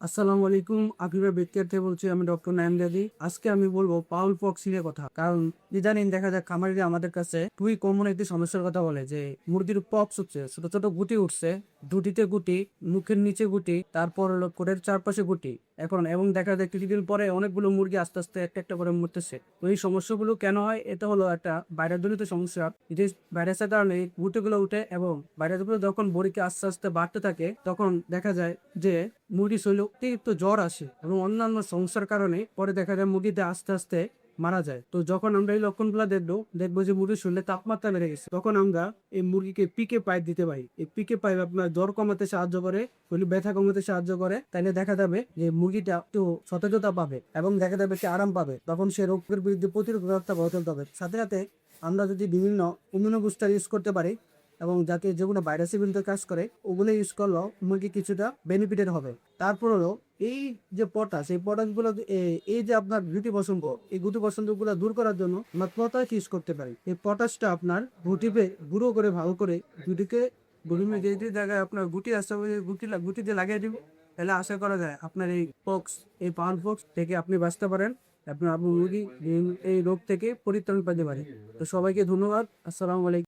আসসালামু আলাইকুম, আকিবের ব্যক্তির থেকে বলছি। আমি ডক্টর নাইম দাদি। আজকে আমি বলবো পাউল পক্স নিয়ে কথা। কারণ ইদানিং দেখা যায় খামারিরা আমাদের কাছে খুবই কমন একটি সমস্যার কথা বলে যে মুরগির পক্স হচ্ছে, ছোট ছোট গুটি উঠছে, দুটিতে গুটি, মুখের নিচে গুটি, তারপর হলো কোটের চারপাশে গুটি। এবং দেখা যায় কিছুদিন পরে অনেকগুলো মুরগি আস্তে আস্তে একটা একটা করে মরতেছে। তো এই সমস্যাগুলো কেন হয়? এটা হলো একটা ভাইরাসজনিত সমস্যা। এটি ভাইরাসের কারণে এই গুটিগুলো উঠে এবং ভাইরাসগুলো যখন বডিকে আস্তে আস্তে বাড়তে থাকে তখন দেখা যায় যে মুরগি শরীরে অতিরিক্ত জ্বর আসে এবং অন্যান্য সমস্যার কারণে পরে দেখা যায় মুরগিতে আস্তে আস্তে মারা যায়। তো যখন আমরা এই লক্ষণগুলো দেখবো যে মুরগির শরীরে তাপমাত্রা বেড়ে গেছে, তখন আমরা এই মুরগিকে পিকে পাইপ দিতে পারি। এই পিকে পাইপ আপনার জ্বর কমাতে সাহায্য করে, শরীর ব্যথা কমাতে সাহায্য করে। তাইলে দেখা যাবে যে মুরগিটা একটু সতেজতা পাবে এবং দেখা যাবে সে আরাম পাবে। তখন সে রোগের বিরুদ্ধে প্রতিরোধ ব্যবস্থা গড়ে তুলতে হবে। সাথে সাথে আমরা যদি বিভিন্ন ইমিউনো বুস্টার ইউজ করতে পারি এবং যাকে যেগুলো ভাইরাসের বিরুদ্ধে কাজ করে ওগুলো ইউজ করলেও মুরগি কিছুটা বেনিফিটেড হবে। তারপর হলো এই যে পটাশ, এই পটাশ গুলো এই যে আপনার গুটি বসন্ত, এই গুটি বসন্ত গুলো দূর করার জন্য আমরা পটাশ ইউজ করতে পারি। এই পটাশটা আপনার গুটিতে গুঁড়ো করে ভালো করে গুটিকে বিভিন্ন যে যে জায়গায় আপনার গুটি আসতে হবে গুটিতে লাগিয়ে দিব। তাহলে আশা করা যায় আপনার এই পক্স, এই পাওয়ার পক্স থেকে আপনি বাঁচতে পারেন। আপনার মুরগি এই রোগ থেকে পরিত্রাণ পেতে পারে। তো সবাইকে ধন্যবাদ। আসসালামু আলাইকুম।